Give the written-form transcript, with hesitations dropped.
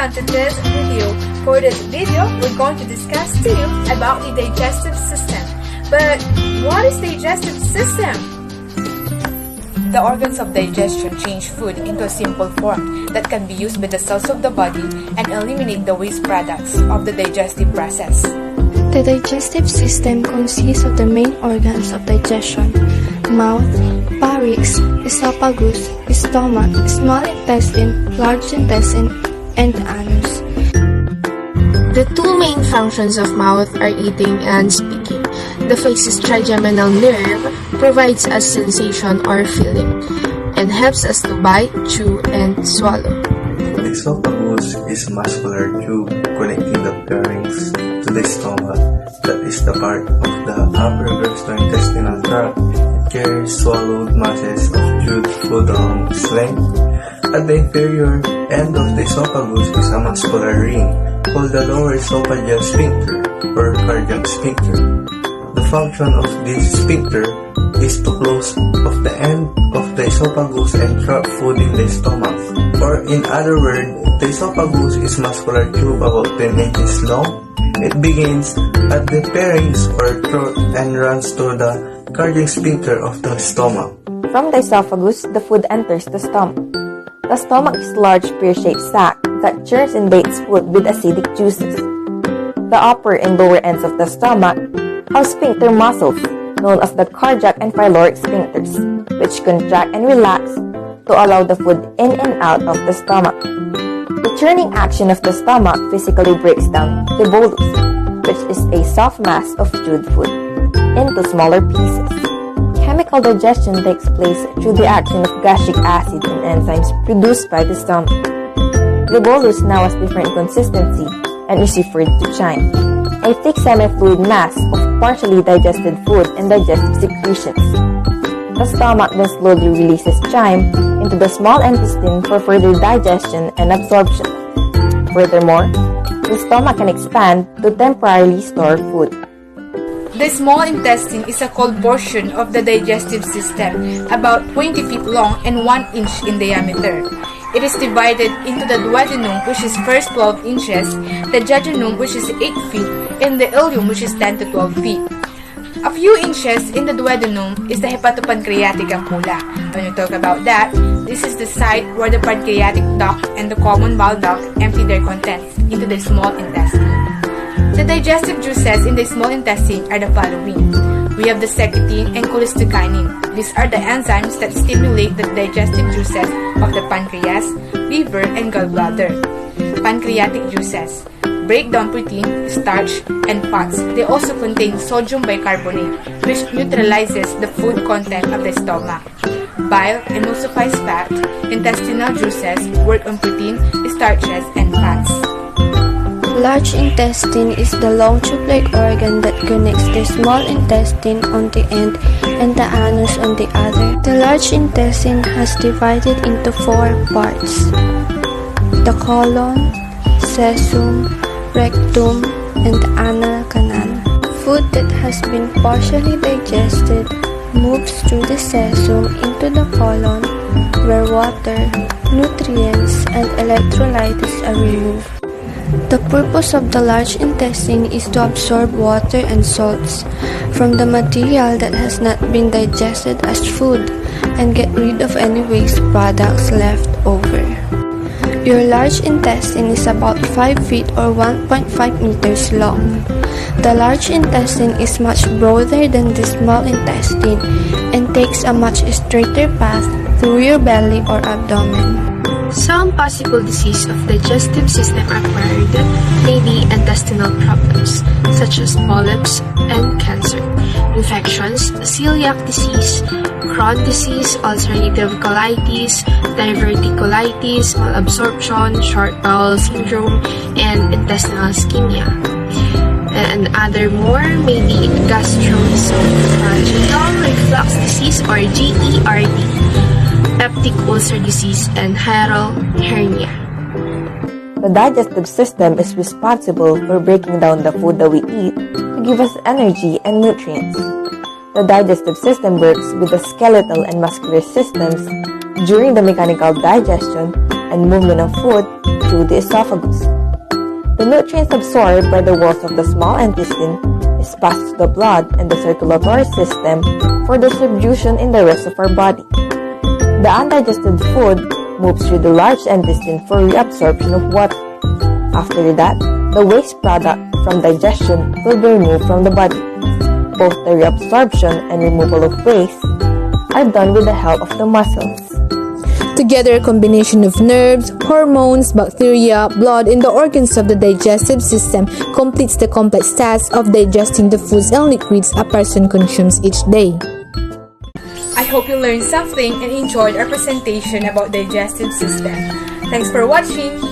welcome to this video. For this video, we're going to discuss to you about the digestive system. But what is digestive system? The organs of digestion change food into a simple form that can be used by the cells of the body and eliminate the waste products of the digestive process. The digestive system consists of the main organs of digestion: mouth, pharynx, esophagus, stomach, small intestine, large intestine, and anus. The two main functions of mouth are eating and speaking. The face's trigeminal nerve provides us sensation or feeling and helps us to bite, chew, and swallow. The esophagus is a muscular tube connecting the pharynx to the stomach. That is the part of the upper gastrointestinal tract. It carries swallowed masses of chewed food along its length. At the inferior end of the esophagus is a muscular ring called the lower esophageal sphincter or cardiac sphincter. The function of this sphincter is to close off the end of the esophagus and trap food in the stomach. Or in other words, the esophagus is a muscular tube about 10 inches long. It begins at the pharynx or throat and runs to the cardiac sphincter of the stomach. From the esophagus, the food enters the stomach. The stomach is a large pear-shaped sac that churns and bathes food with acidic juices. The upper and lower ends of the stomach are sphincter muscles, known as the cardiac and pyloric sphincters, which contract and relax to allow the food in and out of the stomach. The churning action of the stomach physically breaks down the bolus, which is a soft mass of chewed food, into smaller pieces. Chemical digestion takes place through the action of gastric acid and enzymes produced by the stomach. The bolus now has different consistency and is referred to chyme, a thick semi-fluid mass of partially digested food and digestive secretions. The stomach then slowly releases chyme into the small intestine for further digestion and absorption. Furthermore, the stomach can expand to temporarily store food. The small intestine is a cold portion of the digestive system, about 20 feet long and 1 inch in diameter. It is divided into the duodenum, which is first 12 inches, the jejunum, which is 8 feet, and the ileum, which is 10 to 12 feet. A few inches in the duodenum is the hepatopancreatic ampulla. When we talk about that, this is the site where the pancreatic duct and the common bile duct empty their contents into the small intestine. The digestive juices in the small intestine are the following. We have the secretin and cholecystokinin. These are the enzymes that stimulate the digestive juices of the pancreas, liver, and gallbladder. Pancreatic juices break down protein, starch, and fats. They also contain sodium bicarbonate, which neutralizes the food content of the stomach. Bile emulsifies fat. Intestinal juices work on protein, starches, and fats. Large intestine is the long tube-like organ that connects the small intestine on the end and the anus on the other. The large intestine has divided into 4 parts: the colon, cecum, rectum, and the anal canal. Food that has been partially digested moves through the cecum into the colon, where water, nutrients, and electrolytes are removed. The purpose of the large intestine is to absorb water and salts from the material that has not been digested as food and get rid of any waste products left over. Your large intestine is about 5 feet or 1.5 meters long. The large intestine is much broader than the small intestine and takes a much straighter path through your belly or abdomen. Some possible disease of digestive system acquired may be intestinal problems, such as polyps and cancer, infections, celiac disease, Crohn's disease, ulcerative colitis, diverticulitis, malabsorption, short bowel syndrome, and intestinal ischemia. And other more may be gastroesophageal reflux disease or GERD, peptic ulcer disease, and hiatal hernia. The digestive system is responsible for breaking down the food that we eat to give us energy and nutrients. The digestive system works with the skeletal and muscular systems during the mechanical digestion and movement of food through the esophagus. The nutrients absorbed by the walls of the small intestine is passed to the blood and the circulatory system for distribution in the rest of our body. The undigested food moves through the large intestine for reabsorption of water. After that, the waste product from digestion will be removed from the body. Both the reabsorption and removal of waste are done with the help of the muscles. Together, a combination of nerves, hormones, bacteria, blood, and the organs of the digestive system completes the complex task of digesting the foods and liquids a person consumes each day. I hope you learned something and enjoyed our presentation about digestive system. Thanks for watching.